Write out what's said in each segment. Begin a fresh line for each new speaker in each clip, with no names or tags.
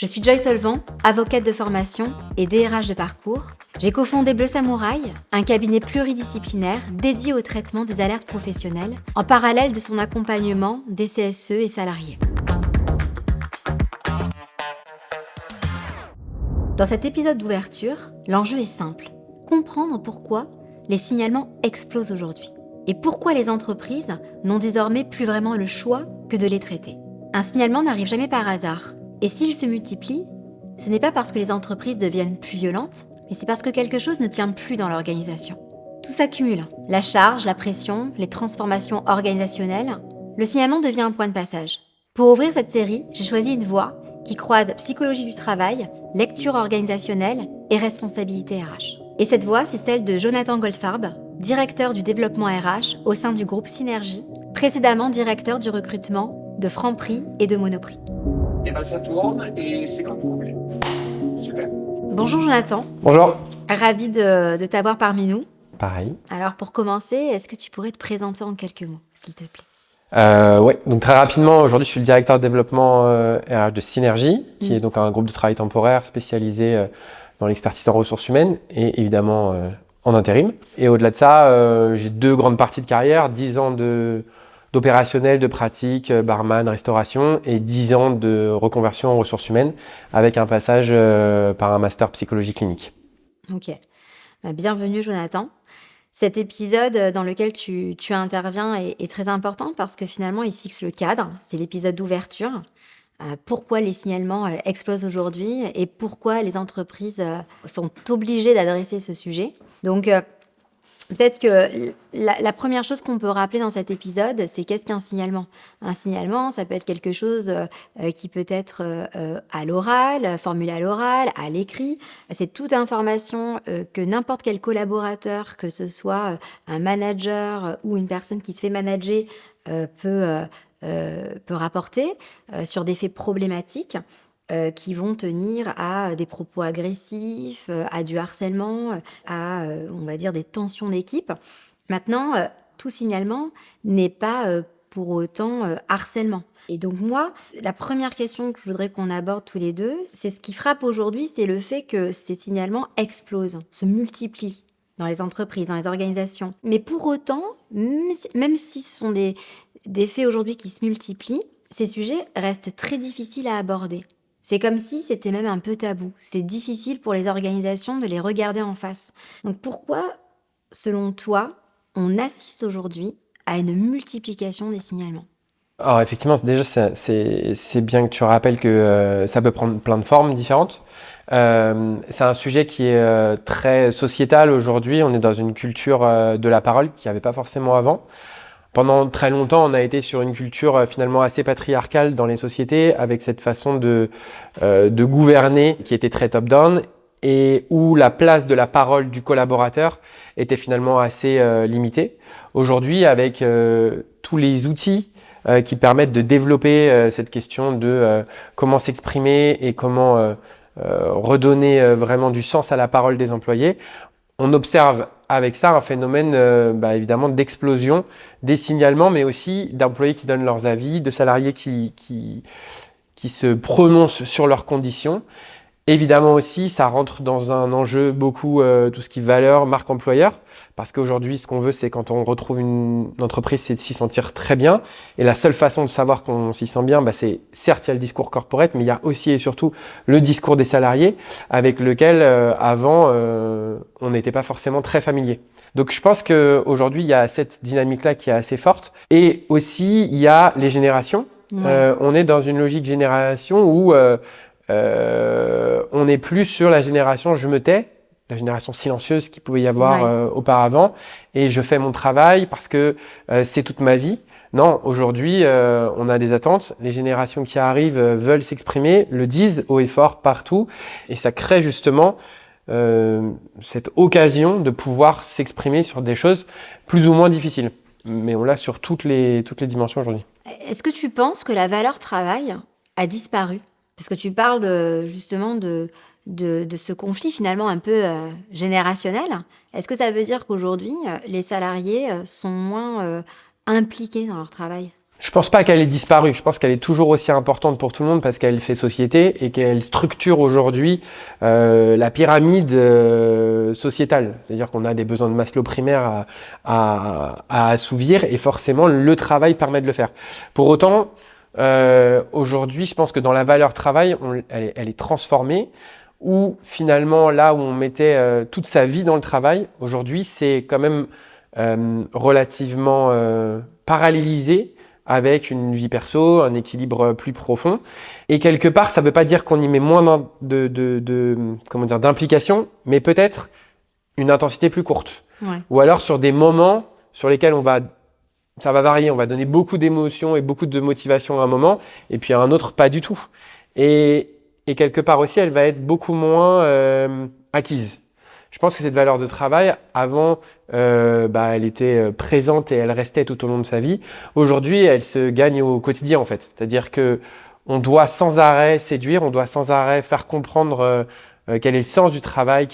Je suis Joy Solvant, avocate de formation et DRH de parcours. J'ai cofondé Bleu Samouraï, un cabinet pluridisciplinaire dédié au traitement des alertes professionnelles, en parallèle de son accompagnement des CSE et salariés. Dans cet épisode d'ouverture, l'enjeu est simple. Comprendre pourquoi les signalements explosent aujourd'hui et pourquoi les entreprises n'ont désormais plus vraiment le choix que de les traiter. Un signalement n'arrive jamais par hasard. Et s'il se multiplie, ce n'est pas parce que les entreprises deviennent plus violentes, mais c'est parce que quelque chose ne tient plus dans l'organisation. Tout s'accumule. La charge, la pression, les transformations organisationnelles. Le signalement devient un point de passage. Pour ouvrir cette série, j'ai choisi une voie qui croise psychologie du travail, lecture organisationnelle et responsabilité RH. Et cette voie, c'est celle de Jonathan Goldfarb, directeur du développement RH au sein du groupe Synergie, précédemment directeur du recrutement de Franprix et de Monoprix.
Et ben ça tourne et c'est comme vous voulez. Super.
Bonjour Jonathan.
Bonjour.
Ravi de t'avoir parmi nous.
Pareil.
Alors pour commencer, est-ce que tu pourrais te présenter en quelques mots, s'il te plaît ?
Oui, donc très rapidement, aujourd'hui je suis le directeur de développement RH de Synergie, qui est donc un groupe de travail temporaire spécialisé dans l'expertise en ressources humaines et évidemment en intérim. Et au-delà de ça, j'ai 2 grandes parties de carrière, 10 ans d'opérationnel, de pratique, barman, restauration, et 10 ans de reconversion en ressources humaines, avec un passage par un master psychologie clinique.
Ok. Bienvenue Jonathan. Cet épisode dans lequel tu interviens est très important parce que finalement il fixe le cadre. C'est l'épisode d'ouverture. Pourquoi les signalements explosent aujourd'hui et pourquoi les entreprises sont obligées d'adresser ce sujet. Donc, peut-être que la première chose qu'on peut rappeler dans cet épisode, c'est qu'est-ce qu'un signalement ? Un signalement, ça peut être quelque chose qui peut être à l'oral, formulé à l'oral, à l'écrit. C'est toute information que n'importe quel collaborateur, que ce soit un manager ou une personne qui se fait manager, peut rapporter sur des faits problématiques. Qui vont tenir à des propos agressifs, à du harcèlement, à, on va dire, des tensions d'équipe. Maintenant, tout signalement n'est pas pour autant harcèlement. Et donc moi, la première question que je voudrais qu'on aborde tous les deux, c'est ce qui frappe aujourd'hui, c'est le fait que ces signalements explosent, se multiplient dans les entreprises, dans les organisations. Mais pour autant, même si ce sont des faits aujourd'hui qui se multiplient, ces sujets restent très difficiles à aborder. C'est comme si c'était même un peu tabou. C'est difficile pour les organisations de les regarder en face. Donc pourquoi, selon toi, on assiste aujourd'hui à une multiplication des signalements ?
Alors effectivement, déjà c'est bien que tu rappelles que ça peut prendre plein de formes différentes. C'est un sujet qui est très sociétal aujourd'hui. On est dans une culture de la parole qu'il n'y avait pas forcément avant. Pendant très longtemps, on a été sur une culture finalement assez patriarcale dans les sociétés, avec cette façon de gouverner qui était très top-down et où la place de la parole du collaborateur était finalement assez limitée. Aujourd'hui, avec tous les outils qui permettent de développer cette question de comment s'exprimer et comment redonner vraiment du sens à la parole des employés, on observe avec ça un phénomène évidemment d'explosion des signalements, mais aussi d'employés qui donnent leurs avis, de salariés qui se prononcent sur leurs conditions. Évidemment aussi, ça rentre dans un enjeu beaucoup tout ce qui est valeur, marque employeur, parce qu'aujourd'hui, ce qu'on veut, c'est quand on retrouve une entreprise, c'est de s'y sentir très bien. Et la seule façon de savoir qu'on s'y sent bien, c'est certes, il y a le discours corporate, mais il y a aussi et surtout le discours des salariés, avec lequel avant, on n'était pas forcément très familier. Donc je pense qu'aujourd'hui, il y a cette dynamique-là qui est assez forte. Et aussi, il y a les générations. Ouais. On est dans une logique génération où on n'est plus sur la génération je me tais, la génération silencieuse qu'il pouvait y avoir auparavant, et je fais mon travail parce que c'est toute ma vie. Non, aujourd'hui, on a des attentes. Les générations qui arrivent veulent s'exprimer, le disent haut et fort partout, et ça crée justement cette occasion de pouvoir s'exprimer sur des choses plus ou moins difficiles. Mais on l'a sur toutes les dimensions aujourd'hui.
Est-ce que tu penses que la valeur travail a disparu ? Parce que tu parles justement de ce conflit finalement un peu générationnel. Est-ce que ça veut dire qu'aujourd'hui, les salariés sont moins impliqués dans leur travail ?
Je pense pas qu'elle ait disparu. Je pense qu'elle est toujours aussi importante pour tout le monde parce qu'elle fait société et qu'elle structure aujourd'hui la pyramide sociétale. C'est-à-dire qu'on a des besoins de Maslow primaires à assouvir et forcément le travail permet de le faire. Pour autant, aujourd'hui, je pense que dans la valeur travail, elle est transformée. Où finalement, là où on mettait toute sa vie dans le travail, aujourd'hui, c'est quand même relativement parallélisé avec une vie perso, un équilibre plus profond. Et quelque part, ça ne veut pas dire qu'on y met moins d'implication, mais peut-être une intensité plus courte.
Ouais.
Ou alors sur des moments sur lesquels ça va varier, on va donner beaucoup d'émotions et beaucoup de motivation à un moment, et puis à un autre, pas du tout. Et quelque part aussi, elle va être beaucoup moins acquise. Je pense que cette valeur de travail, avant, elle était présente et elle restait tout au long de sa vie. Aujourd'hui, elle se gagne au quotidien, en fait. C'est-à-dire que on doit sans arrêt séduire, on doit sans arrêt faire comprendre quel est le sens du travail,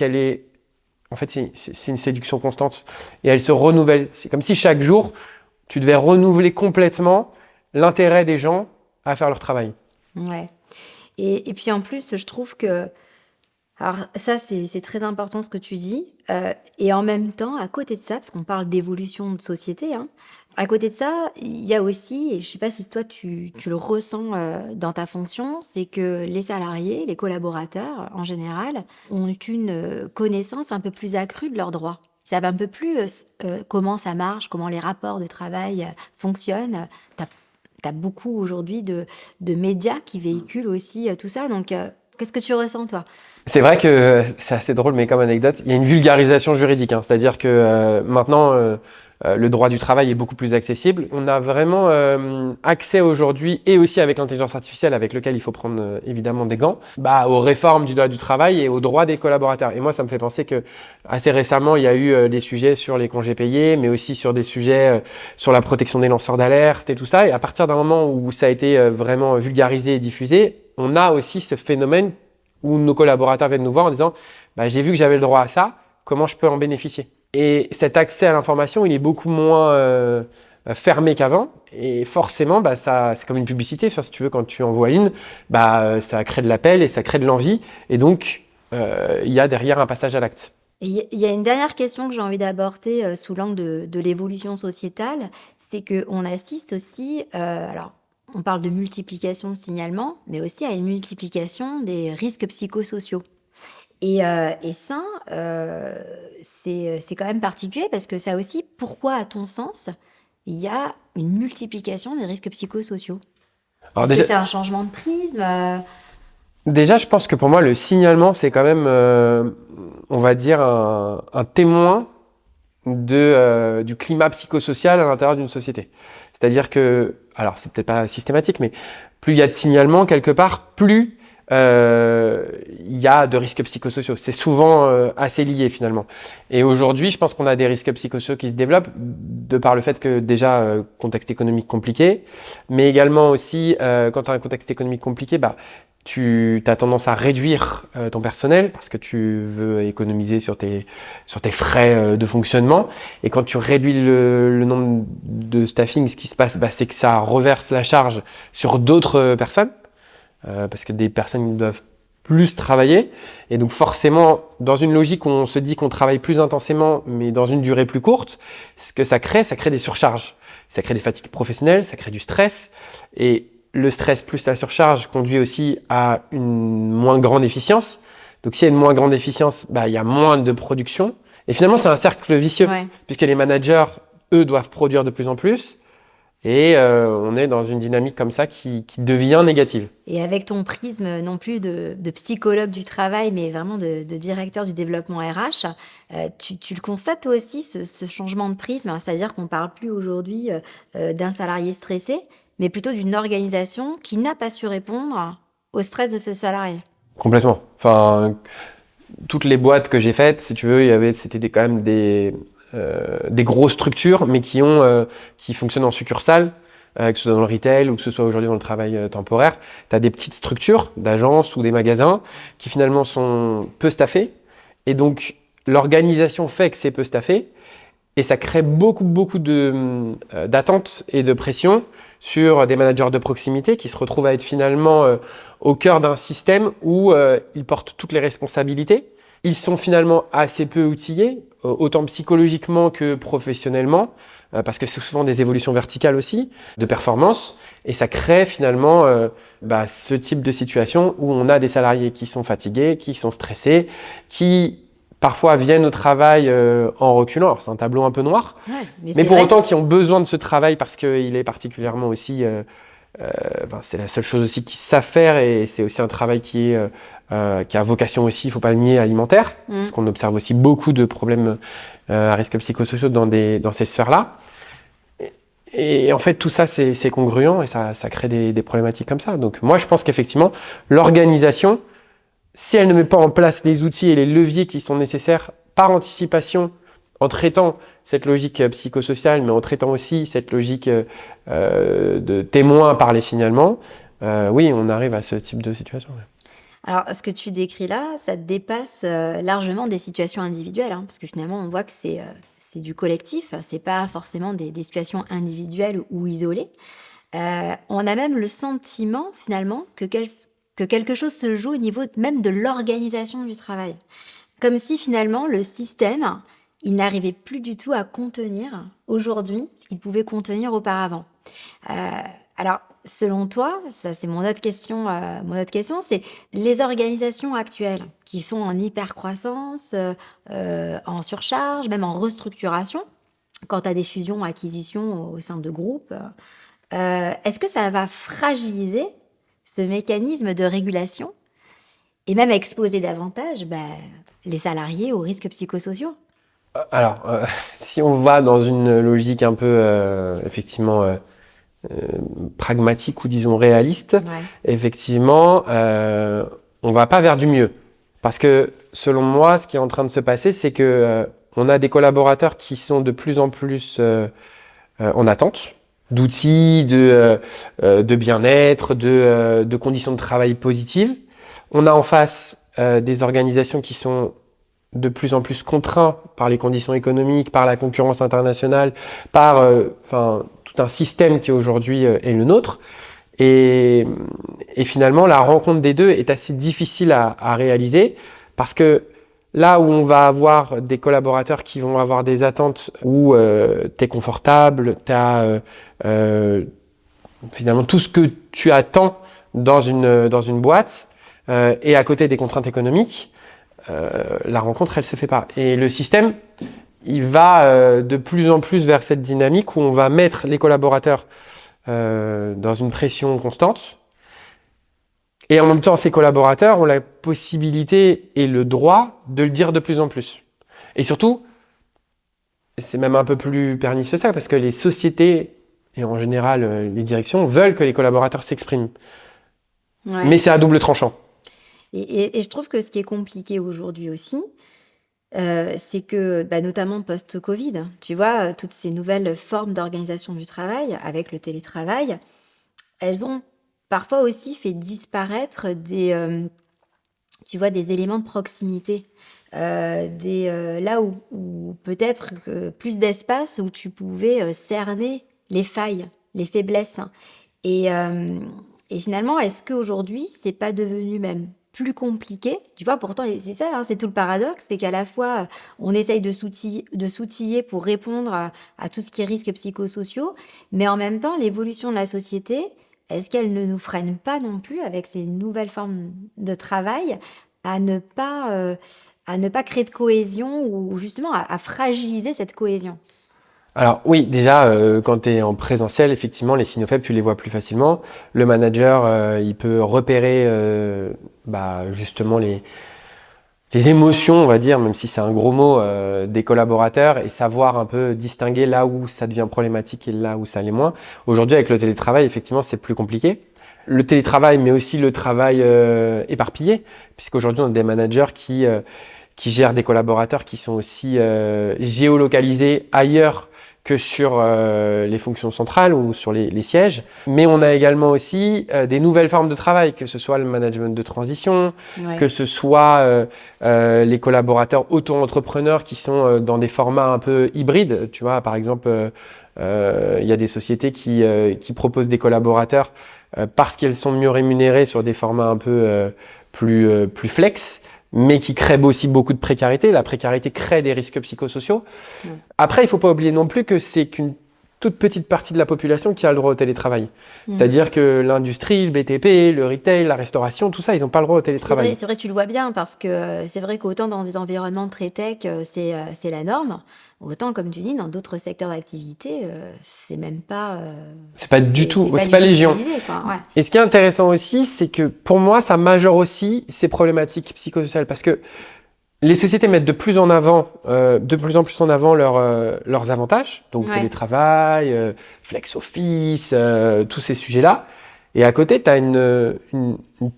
En fait, c'est une séduction constante. Et elle se renouvelle. C'est comme si chaque jour, tu devais renouveler complètement l'intérêt des gens à faire leur travail.
Ouais. Et puis en plus, je trouve que... Alors ça, c'est très important ce que tu dis. Et en même temps, à côté de ça, parce qu'on parle d'évolution de société, hein, à côté de ça, il y a aussi, et je ne sais pas si toi tu le ressens dans ta fonction, c'est que les salariés, les collaborateurs en général, ont une connaissance un peu plus accrue de leurs droits. Ils savent un peu plus comment ça marche, comment les rapports de travail fonctionnent. Tu as beaucoup aujourd'hui de médias qui véhiculent aussi tout ça. Donc, qu'est-ce que tu ressens, toi ?
C'est vrai que c'est assez drôle, mais comme anecdote, il y a une vulgarisation juridique. Hein, c'est-à-dire que maintenant, le droit du travail est beaucoup plus accessible. On a vraiment accès aujourd'hui, et aussi avec l'intelligence artificielle, avec lequel il faut prendre évidemment des gants, aux réformes du droit du travail et aux droits des collaborateurs. Et moi, ça me fait penser que assez récemment, il y a eu des sujets sur les congés payés, mais aussi sur des sujets sur la protection des lanceurs d'alerte et tout ça. Et à partir d'un moment où ça a été vraiment vulgarisé et diffusé, on a aussi ce phénomène où nos collaborateurs viennent nous voir en disant j'ai vu que j'avais le droit à ça, comment je peux en bénéficier ? Et cet accès à l'information, il est beaucoup moins fermé qu'avant. Et forcément, c'est comme une publicité. Enfin, si tu veux, quand tu envoies ça crée de l'appel et ça crée de l'envie. Et donc, il y a derrière un passage à l'acte.
Il y a une dernière question que j'ai envie d'aborder sous l'angle de l'évolution sociétale. C'est qu'on assiste aussi... alors, on parle de multiplication de signalements, mais aussi à une multiplication des risques psychosociaux. Et ça, c'est quand même particulier parce que ça aussi, pourquoi, à ton sens, il y a une multiplication des risques psychosociaux ? Est-ce que c'est un changement de prisme ?
Déjà, je pense que pour moi, le signalement, c'est quand même, on va dire, un témoin du climat psychosocial à l'intérieur d'une société. C'est-à-dire que, alors c'est peut-être pas systématique, mais plus il y a de signalements quelque part, plus il y a de risques psychosociaux. C'est souvent assez lié finalement. Et aujourd'hui, je pense qu'on a des risques psychosociaux qui se développent de par le fait que déjà, contexte économique compliqué, mais également aussi, quand tu as un contexte économique compliqué, tu as tendance à réduire ton personnel parce que tu veux économiser sur tes frais de fonctionnement. Et quand tu réduis le nombre de staffing, ce qui se passe, c'est que ça reverse la charge sur d'autres personnes parce que des personnes doivent plus travailler. Et donc forcément, dans une logique où on se dit qu'on travaille plus intensément, mais dans une durée plus courte, ce que ça crée des surcharges. Ça crée des fatigues professionnelles, ça crée du stress. Et le stress plus la surcharge conduit aussi à une moins grande efficience. Donc, s'il y a une moins grande efficience, il y a moins de production. Et finalement, c'est un cercle vicieux, puisque les managers, eux, doivent produire de plus en plus. Et on est dans une dynamique comme ça qui devient négative.
Et avec ton prisme, non plus de psychologue du travail, mais vraiment de directeur du développement RH, tu le constates toi aussi, ce changement de prisme, c'est-à-dire qu'on ne parle plus aujourd'hui d'un salarié stressé, mais plutôt d'une organisation qui n'a pas su répondre au stress de ce salarié.
Complètement. Enfin, toutes les boîtes que j'ai faites, si tu veux, c'était quand même des grosses structures, mais qui fonctionnent en succursale, que ce soit dans le retail ou que ce soit aujourd'hui dans le travail temporaire. Tu as des petites structures d'agences ou des magasins qui finalement sont peu staffés. Et donc, l'organisation fait que c'est peu staffé. Et ça crée beaucoup d'attentes et de pression sur des managers de proximité qui se retrouvent à être finalement au cœur d'un système où ils portent toutes les responsabilités. Ils sont finalement assez peu outillés, autant psychologiquement que professionnellement, parce que c'est souvent des évolutions verticales aussi, de performance, et ça crée finalement ce type de situation où on a des salariés qui sont fatigués, qui sont stressés, qui parfois viennent au travail en reculant. Alors c'est un tableau un peu noir, mais pour autant qui ont besoin de ce travail parce qu'il est particulièrement aussi... c'est la seule chose aussi qu'ils savent faire, et c'est aussi un travail qui a vocation aussi, il ne faut pas le nier, alimentaire, parce qu'on observe aussi beaucoup de problèmes à risque psychosociaux dans ces sphères-là. Et en fait, tout ça, c'est congruent et ça crée des problématiques comme ça. Donc moi, je pense qu'effectivement, l'organisation, si elle ne met pas en place les outils et les leviers qui sont nécessaires par anticipation, en traitant cette logique psychosociale, mais en traitant aussi cette logique de témoin par les signalements, oui, on arrive à ce type de situation.
Alors, ce que tu décris là, ça dépasse largement des situations individuelles, hein, parce que finalement, on voit que c'est du collectif, c'est pas forcément des situations individuelles ou isolées. On a même le sentiment, finalement, que quelque chose se joue au niveau même de l'organisation du travail. Comme si, finalement, le système, il n'arrivait plus du tout à contenir, aujourd'hui, ce qu'il pouvait contenir auparavant. Alors, selon toi, ça c'est mon autre question, c'est les organisations actuelles qui sont en hypercroissance, en surcharge, même en restructuration, quand tu as des fusions, acquisitions au sein de groupes, est-ce que ça va fragiliser ce mécanisme de régulation et même exposer davantage les salariés aux risques psychosociaux?
Alors, si on va dans une logique un peu, effectivement, pragmatique ou disons réaliste, effectivement, on va pas vers du mieux. Parce que, selon moi, ce qui est en train de se passer, c'est que on a des collaborateurs qui sont de plus en plus en attente d'outils, de bien-être, de conditions de travail positives. On a en face des organisations qui sont de plus en plus contraints par les conditions économiques, par la concurrence internationale, par tout un système qui aujourd'hui est le nôtre. Et finalement, la rencontre des deux est assez difficile à réaliser, parce que là où on va avoir des collaborateurs qui vont avoir des attentes où tu es confortable, tu as finalement tout ce que tu attends dans une boîte, et à côté des contraintes économiques, la rencontre, elle se fait pas. Et le système, il va de plus en plus vers cette dynamique où on va mettre les collaborateurs dans une pression constante. Et en même temps, ces collaborateurs ont la possibilité et le droit de le dire de plus en plus. Et surtout, c'est même un peu plus pernicieux que ça, parce que les sociétés, et en général les directions, veulent que les collaborateurs s'expriment. Ouais. Mais c'est à double tranchant.
Et je trouve que ce qui est compliqué aujourd'hui aussi, c'est que, notamment post-Covid, tu vois, toutes ces nouvelles formes d'organisation du travail, avec le télétravail, elles ont parfois aussi fait disparaître des éléments de proximité. Là où peut-être plus d'espace où tu pouvais cerner les failles, les faiblesses. Et finalement, est-ce qu'aujourd'hui, c'est pas devenu même plus compliqué? Tu vois, pourtant, c'est ça, hein, c'est tout le paradoxe, c'est qu'à la fois, on essaye de s'outiller pour répondre à tout ce qui est risques psychosociaux, mais en même temps, l'évolution de la société, est-ce qu'elle ne nous freine pas non plus, avec ces nouvelles formes de travail, à ne pas créer de cohésion, ou justement à fragiliser cette cohésion?
Alors oui, déjà, quand tu es en présentiel, effectivement, les signaux faibles, tu les vois plus facilement. Le manager, il peut repérer justement les émotions, on va dire, même si c'est un gros mot, des collaborateurs, et savoir un peu distinguer là où ça devient problématique et là où ça l'est moins. Aujourd'hui, avec le télétravail, effectivement, c'est plus compliqué. Le télétravail, mais aussi le travail éparpillé, puisqu'aujourd'hui, on a des managers qui gèrent des collaborateurs qui sont aussi géolocalisés ailleurs que sur les fonctions centrales ou sur les sièges. Mais on a également aussi des nouvelles formes de travail, que ce soit le management de transition, que ce soit les collaborateurs auto-entrepreneurs qui sont dans des formats un peu hybrides. Tu vois, par exemple, Il y a des sociétés qui proposent des collaborateurs parce qu'elles sont mieux rémunérées sur des formats un peu plus flex, mais qui créent aussi beaucoup de précarité. La précarité crée des risques psychosociaux. Après, il ne faut pas oublier non plus que c'est qu'une toute petite partie de la population qui a le droit au télétravail. C'est-à-dire que l'industrie, le BTP, le retail, la restauration, tout ça, ils n'ont pas le droit au télétravail.
C'est vrai, tu le vois bien, parce que c'est vrai qu'autant dans des environnements très tech, c'est la norme, autant, comme tu dis, dans d'autres secteurs d'activité, c'est même pas...
C'est pas du tout, c'est pas légion.
Utilisé, quoi. Ouais.
Et ce qui est intéressant aussi, c'est que pour moi, ça majeure aussi ces problématiques psychosociales, parce que les sociétés mettent de plus en plus en avant leurs avantages, donc télétravail, flex office, tous ces sujets-là. Et à côté, tu as une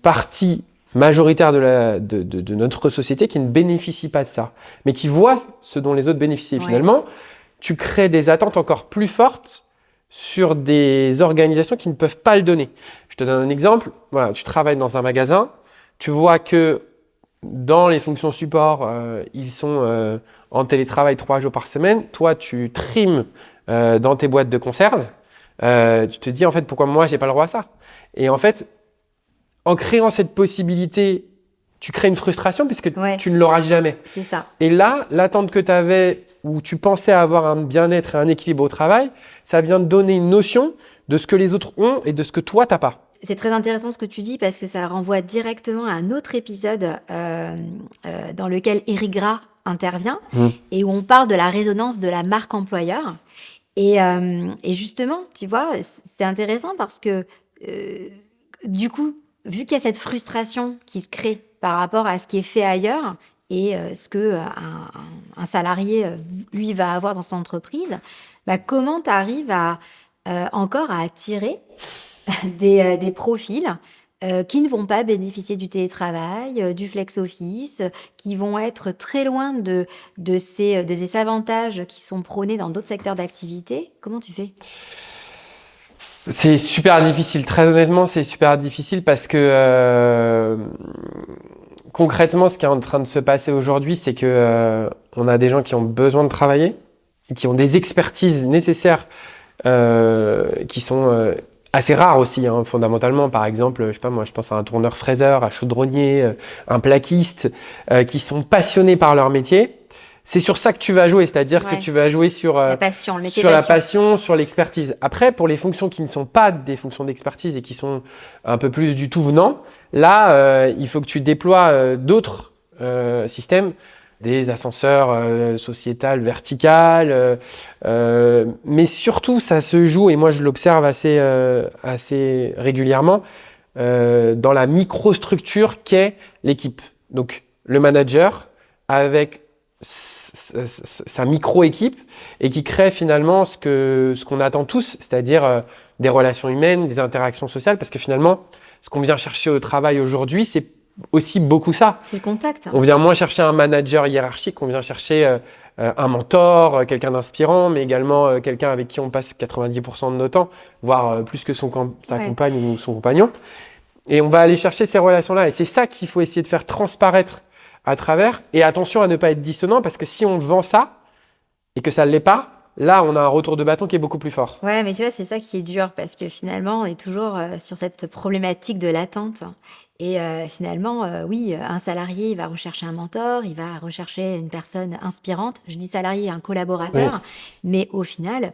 partie majoritaire de notre société qui ne bénéficie pas de ça, mais qui voit ce dont les autres bénéficient. Et finalement, tu crées des attentes encore plus fortes sur des organisations qui ne peuvent pas le donner. Je te donne un exemple. Voilà, tu travailles dans un magasin, tu vois que dans les fonctions support, ils sont en télétravail 3 jours par semaine. Toi, tu trimes dans tes boîtes de conserve. Tu te dis, en fait, pourquoi moi, j'ai pas le droit à ça? Et en fait, en créant cette possibilité, tu crées une frustration puisque tu ne l'auras jamais.
C'est ça.
Et là, l'attente que tu avais, où tu pensais avoir un bien-être et un équilibre au travail, ça vient de donner une notion de ce que les autres ont et de ce que toi, tu n'as pas.
C'est très intéressant ce que tu dis, parce que ça renvoie directement à un autre épisode dans lequel Eric Gras intervient et où on parle de la résonance de la marque employeur. Et justement, tu vois, c'est intéressant parce que du coup, vu qu'il y a cette frustration qui se crée par rapport à ce qui est fait ailleurs et ce que un salarié, lui, va avoir dans son entreprise, comment tu arrives encore à attirer des profils qui ne vont pas bénéficier du télétravail, du flex office, qui vont être très loin de ces avantages qui sont prônés dans d'autres secteurs d'activité. Comment tu fais ?
C'est super difficile, très honnêtement, c'est super difficile parce que concrètement, ce qui est en train de se passer aujourd'hui, c'est que on a des gens qui ont besoin de travailler, et qui ont des expertises nécessaires qui sont assez rares aussi, fondamentalement. Par exemple, je sais pas moi, je pense à un tourneur-fraiseur, un chaudronnier, un plaquiste, qui sont passionnés par leur métier. C'est sur ça que tu vas jouer, c'est-à-dire que tu vas jouer sur
la passion, le métier
sur la passion, sur l'expertise. Après, pour les fonctions qui ne sont pas des fonctions d'expertise et qui sont un peu plus du tout venant, là, il faut que tu déploies d'autres systèmes, des ascenseurs sociétals, verticales, mais surtout, ça se joue, et moi je l'observe assez régulièrement, dans la microstructure qu'est l'équipe. Donc, le manager avec sa micro-équipe et qui crée finalement ce qu'on attend tous, c'est-à-dire des relations humaines, des interactions sociales, parce que finalement, ce qu'on vient chercher au travail aujourd'hui, c'est aussi beaucoup ça.
C'est le contact.
On vient moins chercher un manager hiérarchique, on vient chercher un mentor, quelqu'un d'inspirant, mais également quelqu'un avec qui on passe 90% de nos temps, voire plus que sa compagne ou son compagnon. Et on va aller chercher ces relations-là. Et c'est ça qu'il faut essayer de faire transparaître à travers, et attention à ne pas être dissonant, parce que si on vend ça et que ça ne l'est pas, là on a un retour de bâton qui est beaucoup plus fort.
Ouais, mais tu vois, c'est ça qui est dur, parce que finalement on est toujours sur cette problématique de l'attente. Et finalement, oui, un salarié, il va rechercher un mentor, il va rechercher une personne inspirante. Je dis salarié, un collaborateur, mais au final,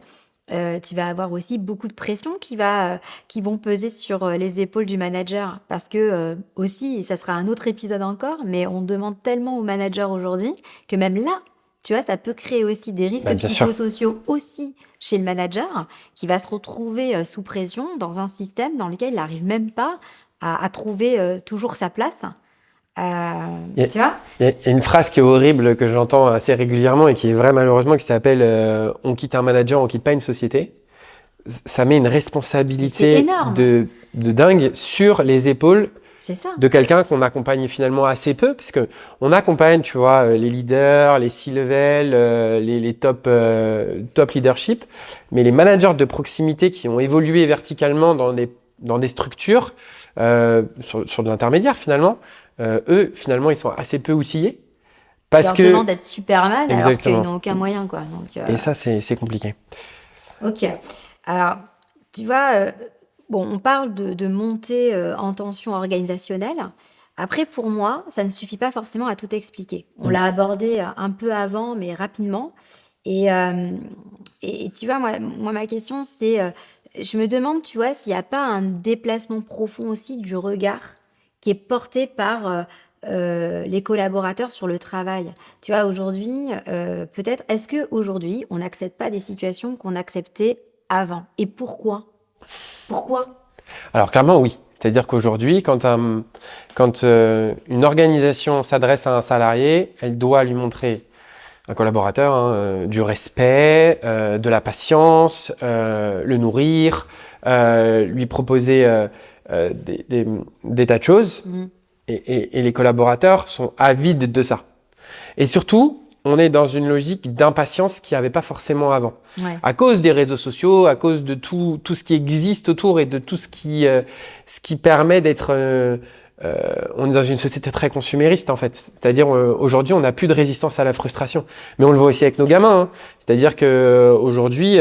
tu vas avoir aussi beaucoup de pression qui vont peser sur les épaules du manager, parce que aussi, et ça sera un autre épisode encore, mais on demande tellement au manager aujourd'hui que même là, tu vois, ça peut créer aussi des risques psychosociaux aussi chez le manager, qui va se retrouver sous pression dans un système dans lequel il n'arrive même pas à trouver toujours sa place. Tu vois ?
Il y a une phrase qui est horrible, que j'entends assez régulièrement et qui est vraie malheureusement, qui s'appelle on quitte un manager, on quitte pas une société. Ça met une responsabilité de dingue sur les épaules de quelqu'un qu'on accompagne finalement assez peu, parce que on accompagne, tu vois, les leaders, les C-level, les top leadership, mais les managers de proximité qui ont évolué verticalement dans des structures sur de l'intermédiaire finalement, eux finalement ils sont assez peu outillés, parce
leur demande d'être Superman. Exactement. Alors qu'ils n'ont aucun moyen, quoi. Donc,
et ça c'est compliqué.
Ok. Alors, tu vois, bon, on parle de montée en tension organisationnelle. Après, pour moi, ça ne suffit pas forcément à tout expliquer. On
Mm.
l'a abordé un peu avant, mais rapidement. Et, euh, et tu vois, moi, ma question, c'est, je me demande, tu vois, s'il n'y a pas un déplacement profond aussi du regard qui est porté par les collaborateurs sur le travail. Tu vois, aujourd'hui, peut-être, est-ce qu'aujourd'hui, on n'accepte pas des situations qu'on acceptait avant? Et pourquoi? Pourquoi?
Alors clairement, oui. C'est-à-dire qu'aujourd'hui, quand une organisation s'adresse à un salarié, elle doit lui montrer un collaborateur, hein, du respect, de la patience, le nourrir, lui proposer des tas de choses.
Mm.
Et les collaborateurs sont avides de ça. Et surtout, on est dans une logique d'impatience qu'il n'y avait pas forcément avant.
Ouais.
À cause des réseaux sociaux, à cause de tout ce qui existe autour et de tout ce qui permet d'être... on est dans une société très consumériste en fait. C'est-à-dire aujourd'hui, on n'a plus de résistance à la frustration. Mais on le voit aussi avec nos gamins. Hein. C'est-à-dire qu'aujourd'hui,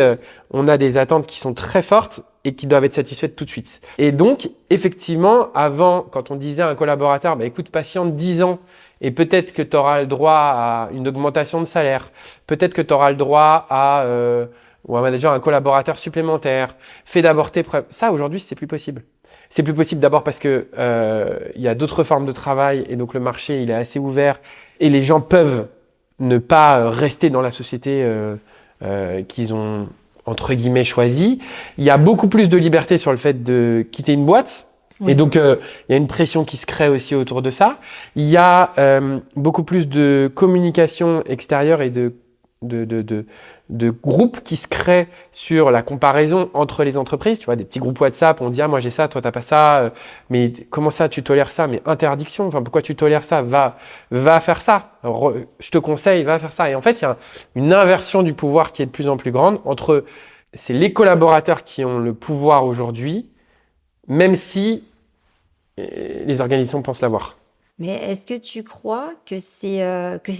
on a des attentes qui sont très fortes et qui doivent être satisfaites tout de suite. Et donc, effectivement, avant, quand on disait à un collaborateur, bah, écoute, patiente 10 ans, et peut-être que tu auras le droit à une augmentation de salaire, peut-être que tu auras le droit à, ou un manager, un collaborateur supplémentaire, fais d'abord tes preuves. Ça, aujourd'hui, c'est plus possible. C'est plus possible d'abord parce que il y a d'autres formes de travail et donc le marché, il est assez ouvert et les gens peuvent ne pas rester dans la société qu'ils ont entre guillemets choisi. Il y a beaucoup plus de liberté sur le fait de quitter une boîte.
Oui.
Et donc, il y a une pression qui se crée aussi autour de ça. Il y a beaucoup plus de communication extérieure et de groupes qui se créent sur la comparaison entre les entreprises. Tu vois, des petits groupes WhatsApp, on dit « Ah, moi j'ai ça, toi t'as pas ça. Mais comment ça, tu tolères ça? Mais interdiction. Enfin, pourquoi tu tolères ça? Va faire ça. Alors, je te conseille, va faire ça. » Et en fait, il y a une inversion du pouvoir qui est de plus en plus grande entre... C'est les collaborateurs qui ont le pouvoir aujourd'hui, même si les organisations pensent l'avoir.
Mais est-ce que tu crois que c'est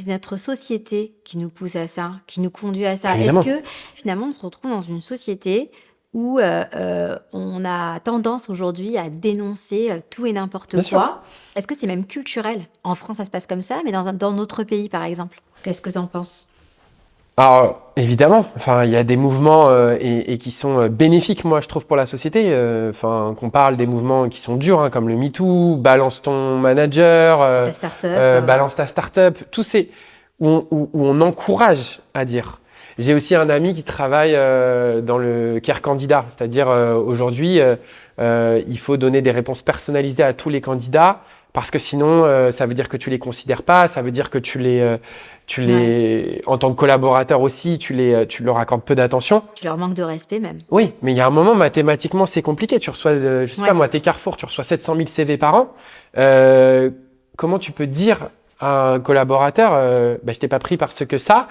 notre société qui nous pousse à ça, qui nous conduit à ça? Est-ce
Évidemment.
que finalement on se retrouve dans une société où on a tendance aujourd'hui à dénoncer tout et n'importe
Bien sûr.
quoi? Est-ce que c'est même culturel? En France, ça se passe comme ça, mais dans notre pays, par exemple. Qu'est-ce que tu en penses?
Alors, évidemment, enfin, il y a des mouvements et qui sont bénéfiques, moi, je trouve, pour la société. Enfin, qu'on parle des mouvements qui sont durs, hein, comme le MeToo, Balance ton manager,
Ta start-up?
Balance ta start-up, tous ces où on encourage à dire. J'ai aussi un ami qui travaille dans le care candidat, c'est-à-dire aujourd'hui, il faut donner des réponses personnalisées à tous les candidats parce que sinon, ça veut dire que tu les considères pas, ça veut dire que en tant que collaborateur aussi, tu leur accordes peu d'attention.
Tu leur manques de respect même.
Oui, mais il y a un moment, mathématiquement, c'est compliqué. Tu reçois, je sais pas moi, t'es Carrefour, tu reçois 700 000 CV par an. Comment tu peux dire à un collaborateur, je t'ai pas pris parce que ça?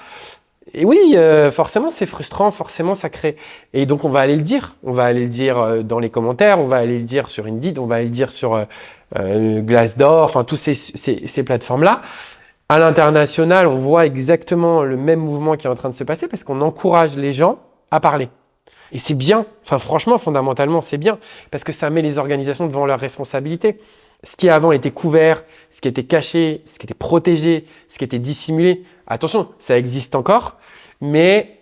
Et oui, forcément, c'est frustrant, forcément, ça crée. Et donc, on va aller le dire. On va aller le dire dans les commentaires, on va aller le dire sur Indeed, on va aller le dire sur Glassdoor, enfin, tous ces plateformes-là. À l'international, on voit exactement le même mouvement qui est en train de se passer parce qu'on encourage les gens à parler. Et c'est bien. Enfin, franchement, fondamentalement, c'est bien parce que ça met les organisations devant leurs responsabilités. Ce qui avant était couvert, ce qui était caché, ce qui était protégé, ce qui était dissimulé, attention, ça existe encore, mais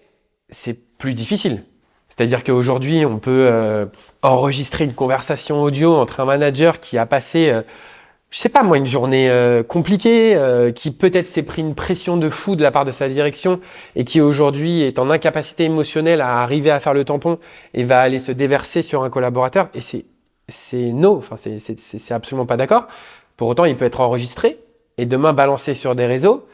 c'est plus difficile. C'est-à-dire qu'aujourd'hui, on peut enregistrer une conversation audio entre un manager qui a passé, je sais pas moi, une journée compliquée, qui peut-être s'est pris une pression de fou de la part de sa direction et qui aujourd'hui est en incapacité émotionnelle à arriver à faire le tampon et va aller se déverser sur un collaborateur. Et c'est no, enfin c'est absolument pas d'accord. Pour autant, il peut être enregistré et demain balancé sur des réseaux.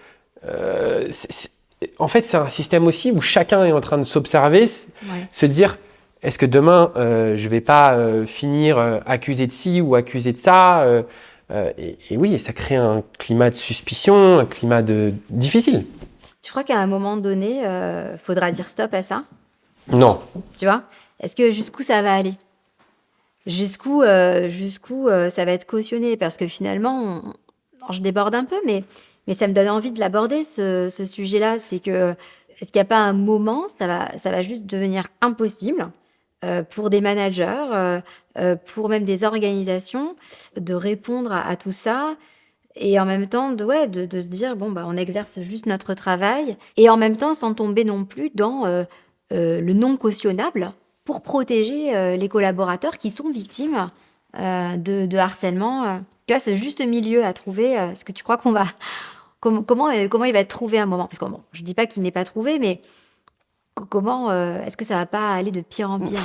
En fait, c'est un système aussi où chacun est en train de s'observer, se dire est-ce que demain je vais pas finir accusé de ci ou accusé de ça et oui, et ça crée un climat de suspicion, un climat difficile.
Tu crois qu'à un moment donné, faudra dire stop à ça?
Non.
Tu vois? Est-ce que jusqu'où ça va aller? Jusqu'où ça va être cautionné? Parce que finalement, alors je déborde un peu, mais ça me donne envie de l'aborder, ce sujet-là. C'est que est-ce qu'il n'y a pas un moment, ça va juste devenir impossible pour des managers, pour même des organisations, de répondre à tout ça et en même temps de se dire: «Bon, bah, on exerce juste notre travail» et en même temps sans tomber non plus dans, le non cautionnable pour protéger, les collaborateurs qui sont victimes, de harcèlement, tu vois, ce juste milieu à trouver, est-ce que tu crois qu'on va comment il va être trouvé à un moment? Parce que bon, je dis pas qu'il n'est pas trouvé, mais comment, est-ce que ça va pas aller de pire en pire?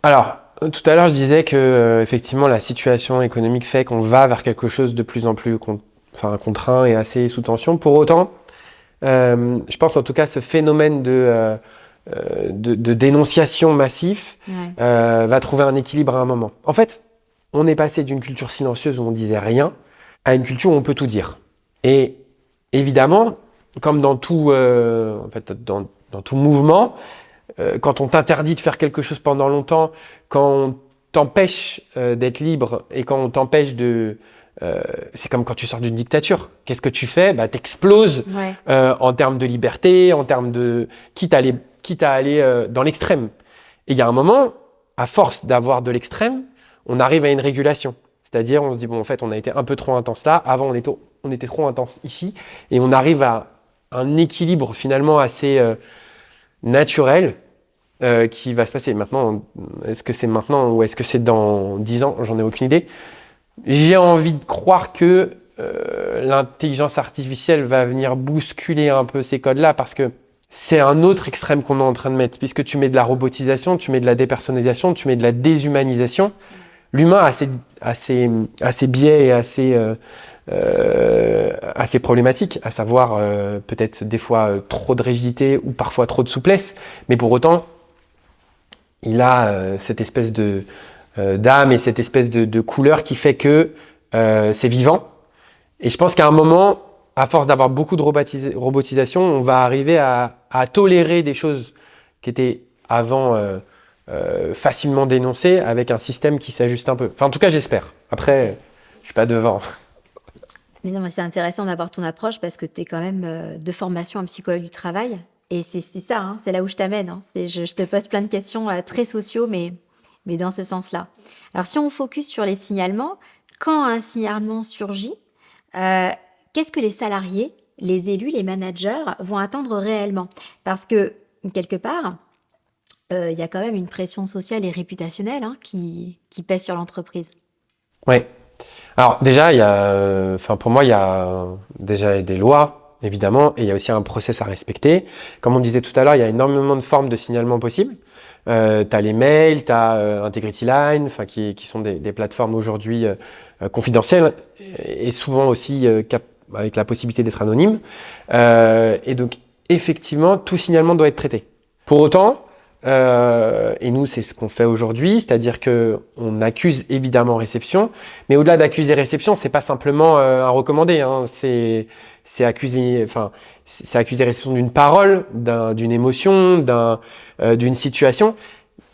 Alors, tout à l'heure, je disais que effectivement, la situation économique fait qu'on va vers quelque chose de plus en plus contraint et assez sous tension. Pour autant, je pense en tout cas ce phénomène de dénonciation massif
Ouais.
va trouver un équilibre à un moment. En fait, on est passé d'une culture silencieuse où on disait rien à une culture où on peut tout dire. Et évidemment, comme dans tout, en fait, dans tout mouvement, quand on t'interdit de faire quelque chose pendant longtemps, quand on t'empêche d'être libre et quand on t'empêche de... c'est comme quand tu sors d'une dictature. Qu'est-ce que tu fais? Bah, t'exploses
Ouais.
en termes de liberté, en termes de... quitte à aller dans l'extrême. Et il y a un moment, à force d'avoir de l'extrême, on arrive à une régulation. C'est-à-dire, on se dit, bon, en fait, on a été un peu trop intense là. Avant, on était trop intense ici. Et on arrive à un équilibre finalement assez naturel qui va se passer. Maintenant, est-ce que c'est maintenant ou est-ce que c'est dans 10 ans? J'en ai aucune idée. J'ai envie de croire que l'intelligence artificielle va venir bousculer un peu ces codes-là parce que c'est un autre extrême qu'on est en train de mettre. Puisque tu mets de la robotisation, tu mets de la dépersonnalisation, tu mets de la déshumanisation. L'humain a ses biais et assez problématiques, à savoir peut-être des fois trop de rigidité ou parfois trop de souplesse. Mais pour autant, il a cette espèce d'âme et cette espèce de couleur qui fait que c'est vivant. Et je pense qu'à un moment, à force d'avoir beaucoup de robotisation, on va arriver à tolérer des choses qui étaient avant facilement dénoncées avec un système qui s'ajuste un peu. Enfin, en tout cas, j'espère. Après, je suis pas devant.
Mais non, mais c'est intéressant d'avoir ton approche parce que tu es quand même, de formation en psychologue du travail et c'est ça, hein, c'est là où je t'amène, hein. C'est je te pose plein de questions, très sociaux, mais dans ce sens-là. Alors si on focus sur les signalements, quand un signalement surgit, heu, qu'est-ce que les salariés, les élus, les managers vont attendre réellement? Parce que quelque part, il y a quand même une pression sociale et réputationnelle, hein, qui pèse sur l'entreprise.
Ouais. Alors déjà, pour moi, il y a déjà des lois, évidemment, et il y a aussi un process à respecter. Comme on disait tout à l'heure, il y a énormément de formes de signalement possibles. Tu as les mails, tu as Integrity Line, qui sont des plateformes aujourd'hui confidentielles et souvent aussi avec la possibilité d'être anonyme. Et donc, effectivement, tout signalement doit être traité. Pour autant, et nous, c'est ce qu'on fait aujourd'hui, c'est-à-dire qu'on accuse évidemment réception, mais au-delà d'accuser réception, c'est pas simplement un recommandé, hein, c'est accuser réception d'une parole, d'une émotion, d'une situation.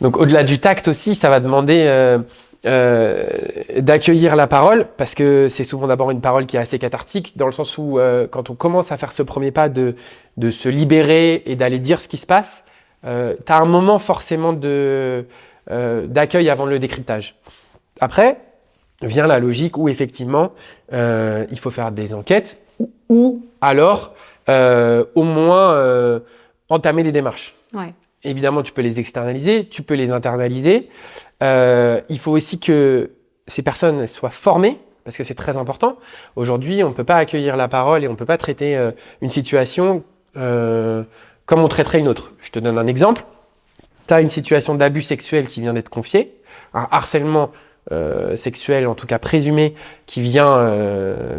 Donc au-delà du tact aussi, ça va demander d'accueillir la parole, parce que c'est souvent d'abord une parole qui est assez cathartique, dans le sens où quand on commence à faire ce premier pas de se libérer et d'aller dire ce qui se passe, tu as un moment forcément d'accueil avant le décryptage. Après, vient la logique où effectivement, il faut faire des enquêtes ou alors au moins entamer des démarches.
Ouais.
Évidemment, tu peux les externaliser, tu peux les internaliser. Il faut aussi que ces personnes soient formées, parce que c'est très important. Aujourd'hui, on ne peut pas accueillir la parole et on ne peut pas traiter une situation comme on traiterait une autre. Je te donne un exemple. Tu as une situation d'abus sexuel qui vient d'être confiée, un harcèlement sexuel, en tout cas présumé, qui vient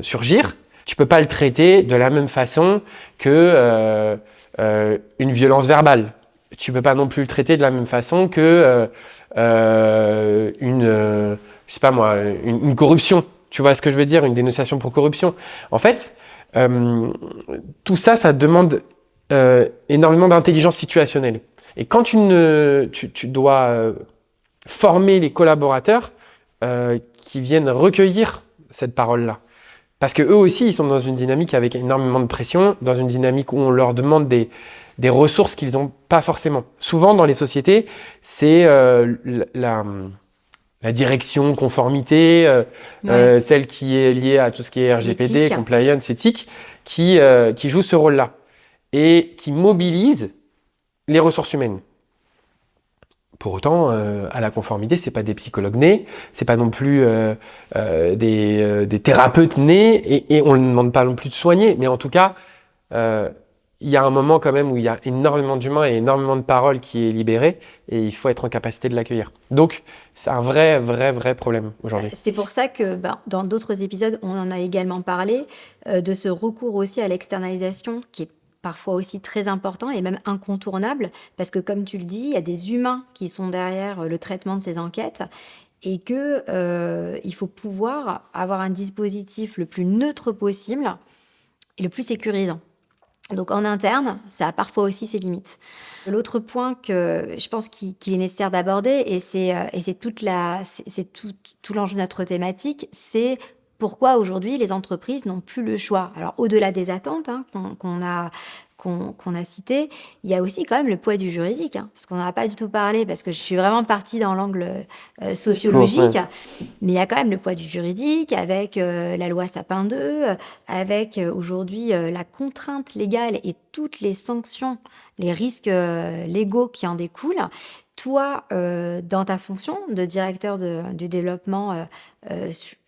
surgir. Tu peux pas le traiter de la même façon que une violence verbale. Tu peux pas non plus le traiter de la même façon que je sais pas moi, une corruption. Tu vois ce que je veux dire? Une dénonciation pour corruption. En fait, tout ça, ça demande énormément d'intelligence situationnelle. Et quand tu dois former les collaborateurs qui viennent recueillir cette parole-là. Parce que eux aussi, ils sont dans une dynamique avec énormément de pression, dans une dynamique où on leur demande des ressources qu'ils n'ont pas forcément. Souvent, dans les sociétés, c'est la direction conformité, celle qui est liée à tout ce qui est RGPD,
L'éthique.
compliance, éthique, qui joue ce rôle-là et qui mobilise les ressources humaines. Pour autant, à la conformité, c'est pas des psychologues nés, c'est pas non plus des thérapeutes nés, et on ne demande pas non plus de soigner, mais en tout cas, il y a un moment quand même où il y a énormément d'humains et énormément de paroles qui est libérée, et il faut être en capacité de l'accueillir. Donc, c'est un vrai problème aujourd'hui.
C'est pour ça que dans d'autres épisodes, on en a également parlé, de ce recours aussi à l'externalisation qui est parfois aussi très important et même incontournable, parce que comme tu le dis, il y a des humains qui sont derrière le traitement de ces enquêtes et que il faut pouvoir avoir un dispositif le plus neutre possible et le plus sécurisant. Donc en interne, ça a parfois aussi ses limites. L'autre point que je pense qu'il est nécessaire d'aborder, et c'est tout l'enjeu de notre thématique, c'est pourquoi aujourd'hui les entreprises n'ont plus le choix. Alors au-delà des attentes qu'on a citées, il y a aussi quand même le poids du juridique, parce qu'on n'en a pas du tout parlé, parce que je suis vraiment partie dans l'angle sociologique, mais il y a quand même le poids du juridique avec la loi Sapin 2, avec aujourd'hui la contrainte légale et toutes les sanctions, les risques légaux qui en découlent. Toi, dans ta fonction de directeur du développement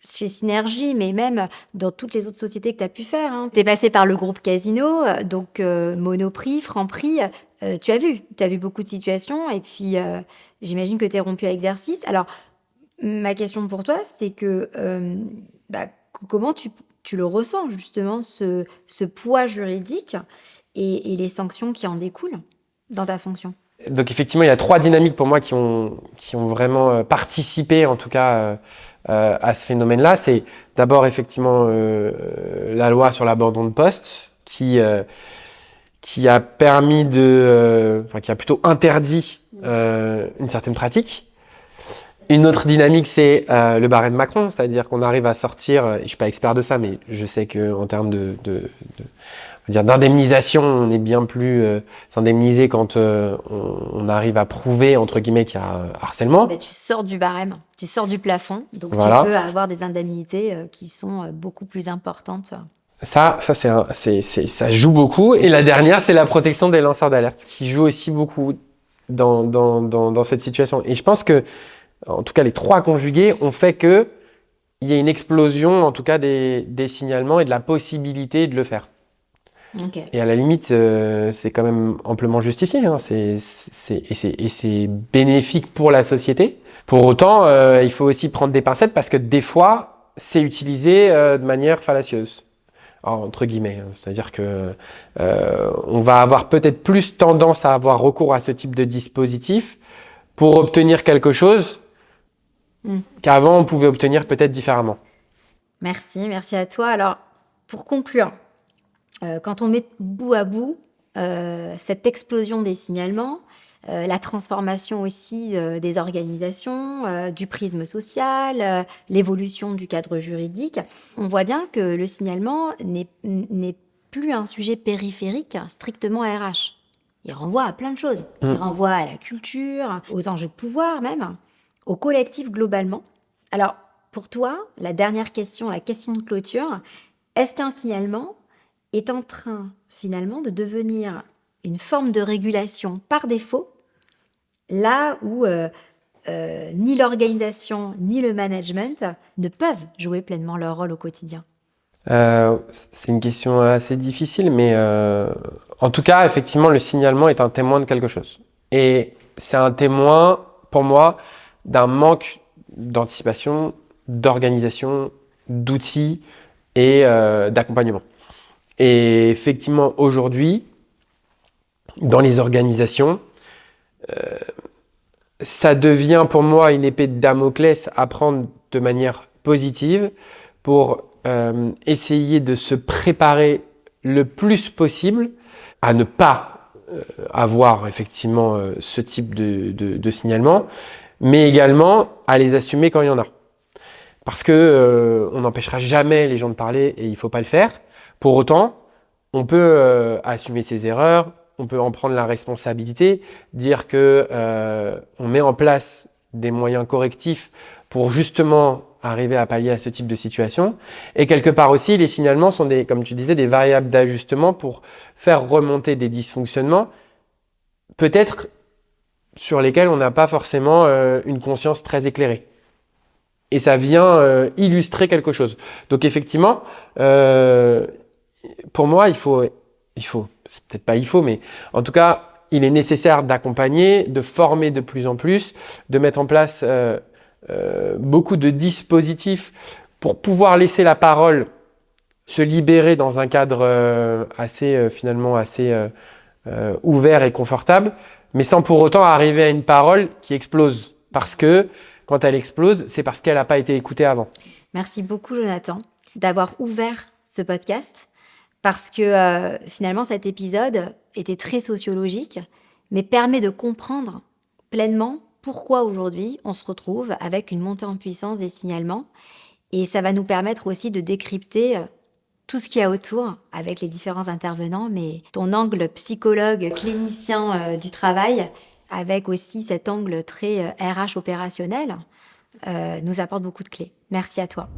chez Synergie, mais même dans toutes les autres sociétés que tu as pu faire, tu es passé par le groupe Casino, donc Monoprix, Franprix, tu as vu beaucoup de situations, et puis j'imagine que tu es rompu à exercice. Alors, ma question pour toi, c'est que comment tu le ressens justement, ce poids juridique et les sanctions qui en découlent dans ta fonction?
Donc effectivement, il y a 3 dynamiques pour moi qui ont vraiment participé, en tout cas, à ce phénomène-là. C'est d'abord effectivement la loi sur l'abandon de poste qui a permis qui a plutôt interdit une certaine pratique. Une autre dynamique, c'est le barème Macron, c'est-à-dire qu'on arrive à sortir, et je suis pas expert de ça, mais je sais qu'en termes d'indemnisation, on est bien plus indemnisé quand on arrive à prouver, entre guillemets, qu'il y a harcèlement.
Tu sors du barème, tu sors du plafond, donc
voilà.
Tu peux avoir des indemnités qui sont beaucoup plus importantes.
Ça joue beaucoup. Et la dernière, c'est la protection des lanceurs d'alerte, qui joue aussi beaucoup dans cette situation. Et je pense que, en tout cas, les 3 conjugués ont fait qu'il y ait une explosion, en tout cas, des signalements et de la possibilité de le faire.
Okay.
Et à la limite, c'est quand même amplement justifié, et c'est bénéfique pour la société. Pour autant, il faut aussi prendre des pincettes parce que des fois, c'est utilisé de manière fallacieuse. Alors, entre guillemets, c'est-à-dire que on va avoir peut-être plus tendance à avoir recours à ce type de dispositif pour obtenir quelque chose qu'avant on pouvait obtenir peut-être différemment.
Merci à toi. Alors, pour conclure, quand on met bout à bout cette explosion des signalements, la transformation aussi des organisations, du prisme social, l'évolution du cadre juridique, on voit bien que le signalement n'est plus un sujet périphérique strictement RH. Il renvoie à plein de choses. Il renvoie à la culture, aux enjeux de pouvoir même, au collectif globalement. Alors, pour toi, la dernière question, la question de clôture, est-ce qu'un signalement est en train finalement de devenir une forme de régulation par défaut, là où ni l'organisation ni le management ne peuvent jouer pleinement leur rôle au quotidien?
C'est une question assez difficile, mais en tout cas, effectivement, le signalement est un témoin de quelque chose. Et c'est un témoin, pour moi, d'un manque d'anticipation, d'organisation, d'outils et d'accompagnement. Et effectivement, aujourd'hui, dans les organisations, ça devient pour moi une épée de Damoclès à prendre de manière positive pour essayer de se préparer le plus possible à ne pas avoir effectivement ce type de signalement, mais également à les assumer quand il y en a. Parce que on n'empêchera jamais les gens de parler et il ne faut pas le faire. Pour autant, on peut assumer ses erreurs, on peut en prendre la responsabilité, dire que on met en place des moyens correctifs pour justement arriver à pallier à ce type de situation. Et quelque part aussi, les signalements sont comme tu disais, des variables d'ajustement pour faire remonter des dysfonctionnements, peut-être sur lesquels on n'a pas forcément une conscience très éclairée. Et ça vient illustrer quelque chose. Donc effectivement, pour moi, il faut, c'est peut-être pas il faut, mais en tout cas, il est nécessaire d'accompagner, de former de plus en plus, de mettre en place beaucoup de dispositifs pour pouvoir laisser la parole se libérer dans un cadre finalement assez ouvert et confortable, mais sans pour autant arriver à une parole qui explose. Parce que quand elle explose, c'est parce qu'elle n'a pas été écoutée avant.
Merci beaucoup, Jonathan, d'avoir ouvert ce podcast, parce que finalement, cet épisode était très sociologique, mais permet de comprendre pleinement pourquoi aujourd'hui on se retrouve avec une montée en puissance des signalements. Et ça va nous permettre aussi de décrypter tout ce qu'il y a autour avec les différents intervenants, mais ton angle psychologue, clinicien du travail, avec aussi cet angle très RH opérationnel, nous apporte beaucoup de clés. Merci à toi.